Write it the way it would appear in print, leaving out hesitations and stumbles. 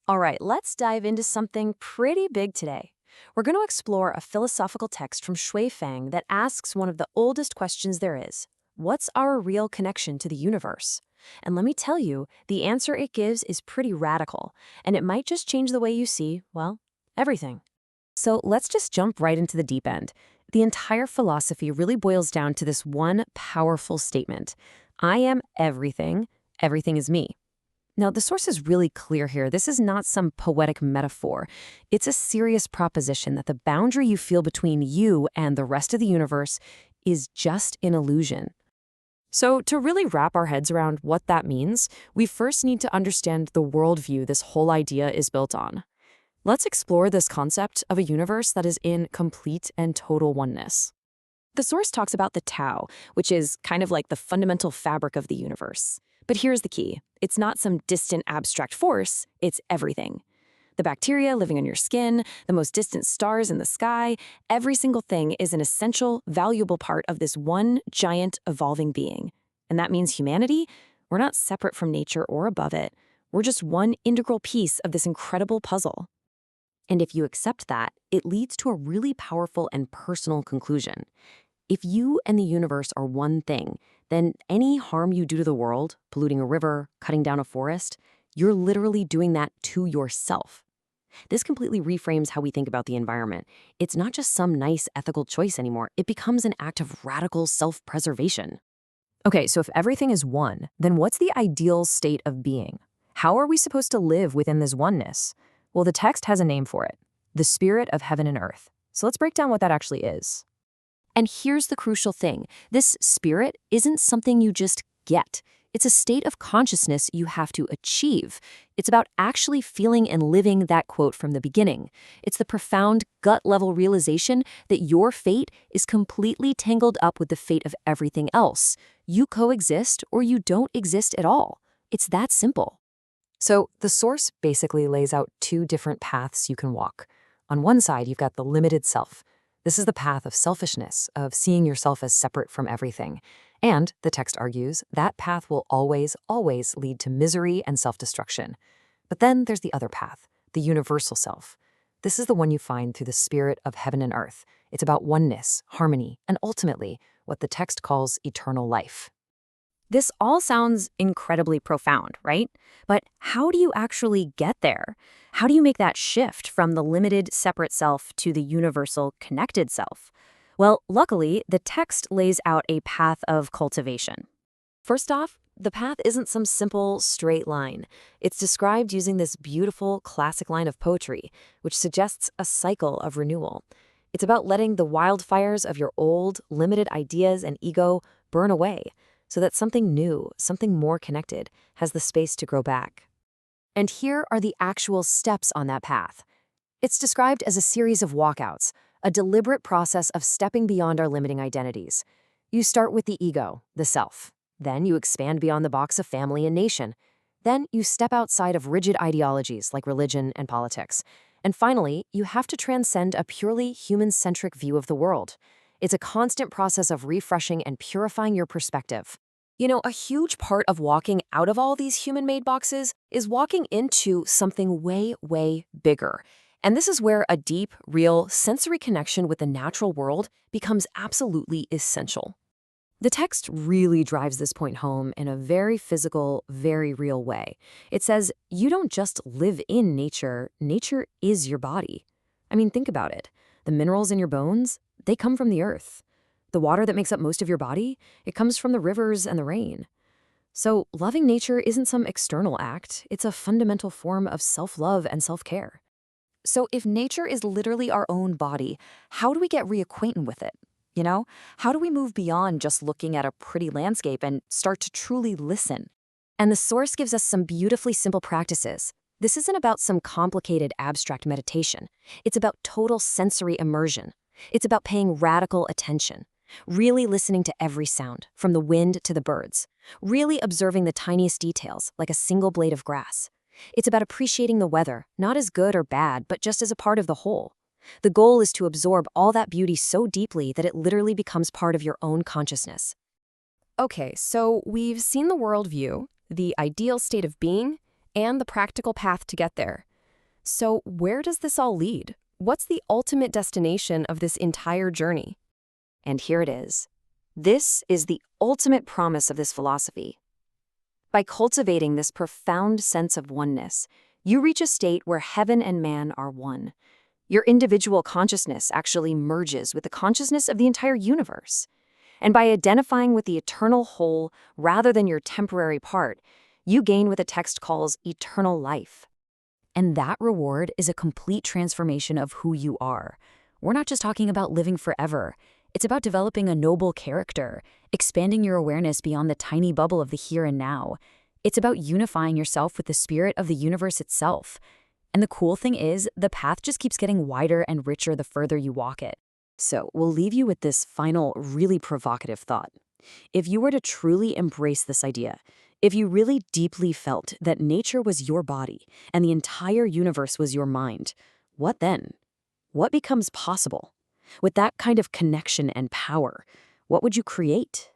All right, let's dive into something pretty big today. We're going to explore a philosophical text from Shui Fang that asks one of the oldest questions there is. What's our real connection to the universe? And let me tell you, the answer it gives is pretty radical, and it might just change the way you see, well, everything. So let's just jump right into the deep end. The entire philosophy really boils down to this one powerful statement. I am everything, everything is me. Now, the source is really clear here. This is not some poetic metaphor. It's a serious proposition that the boundary you feel between you and the rest of the universe is just an illusion. So, to really wrap our heads around what that means, we first need to understand the worldview this whole idea is built on. Let's explore this concept of a universe that is in complete and total oneness. The source talks about the Tao, which is kind of like the fundamental fabric of the universe. But here's the key. It's not some distant abstract force, it's everything. The bacteria living on your skin, the most distant stars in the sky, every single thing is an essential, valuable part of this one giant evolving being. And that means humanity, we're not separate from nature or above it. We're just one integral piece of this incredible puzzle. And if you accept that, it leads to a really powerful and personal conclusion. If you and the universe are one thing, then any harm you do to the world, polluting a river, cutting down a forest, you're literally doing that to yourself. This completely reframes how we think about the environment. It's not just some nice ethical choice anymore. It becomes an act of radical self-preservation. Okay, so if everything is one, then what's the ideal state of being? How are we supposed to live within this oneness? Well, the text has a name for it, the spirit of heaven and earth. So let's break down what that actually is. And here's the crucial thing. This spirit isn't something you just get. It's a state of consciousness you have to achieve. It's about actually feeling and living that quote from the beginning. It's the profound gut-level realization that your fate is completely tangled up with the fate of everything else. You coexist or you don't exist at all. It's that simple. So the source basically lays out two different paths you can walk. On one side, you've got the limited self. This is the path of selfishness, of seeing yourself as separate from everything. And, the text argues, that path will always, always lead to misery and self-destruction. But then there's the other path, the universal self. This is the one you find through the spirit of heaven and earth. It's about oneness, harmony, and ultimately, what the text calls eternal life. This all sounds incredibly profound, right? But how do you actually get there? How do you make that shift from the limited, separate self to the universal, connected self? Well, luckily, the text lays out a path of cultivation. First off, the path isn't some simple, straight line. It's described using this beautiful, classic line of poetry, which suggests a cycle of renewal. It's about letting the wildfires of your old, limited ideas and ego burn away, so that something new, something more connected, has the space to grow back. And here are the actual steps on that path. It's described as a series of walkouts, a deliberate process of stepping beyond our limiting identities. You start with the ego, the self. Then you expand beyond the box of family and nation. Then you step outside of rigid ideologies like religion and politics. And finally, you have to transcend a purely human-centric view of the world. It's a constant process of refreshing and purifying your perspective. You know, a huge part of walking out of all these human-made boxes is walking into something way, way bigger. And this is where a deep, real, sensory connection with the natural world becomes absolutely essential. The text really drives this point home in a very physical, very real way. It says, you don't just live in nature, nature is your body. I mean, think about it. The minerals in your bones, they come from the earth. The water that makes up most of your body, it comes from the rivers and the rain. So loving nature isn't some external act, it's a fundamental form of self-love and self-care. So if nature is literally our own body, how do we get reacquainted with it? You know, how do we move beyond just looking at a pretty landscape and start to truly listen? And the source gives us some beautifully simple practices. This isn't about some complicated abstract meditation. It's about total sensory immersion. It's about paying radical attention. Really listening to every sound, from the wind to the birds. Really observing the tiniest details, like a single blade of grass. It's about appreciating the weather, not as good or bad, but just as a part of the whole. The goal is to absorb all that beauty so deeply that it literally becomes part of your own consciousness. Okay, so we've seen the worldview, the ideal state of being, and the practical path to get there. So, where does this all lead? What's the ultimate destination of this entire journey? And here it is. This is the ultimate promise of this philosophy. By cultivating this profound sense of oneness, you reach a state where heaven and man are one. Your individual consciousness actually merges with the consciousness of the entire universe. And by identifying with the eternal whole rather than your temporary part, you gain what the text calls eternal life. And that reward is a complete transformation of who you are. We're not just talking about living forever. It's about developing a noble character, expanding your awareness beyond the tiny bubble of the here and now. It's about unifying yourself with the spirit of the universe itself. And the cool thing is, the path just keeps getting wider and richer the further you walk it. So we'll leave you with this final, really provocative thought. If you were to truly embrace this idea, if you really deeply felt that nature was your body and the entire universe was your mind, what then? What becomes possible? With that kind of connection and power, what would you create?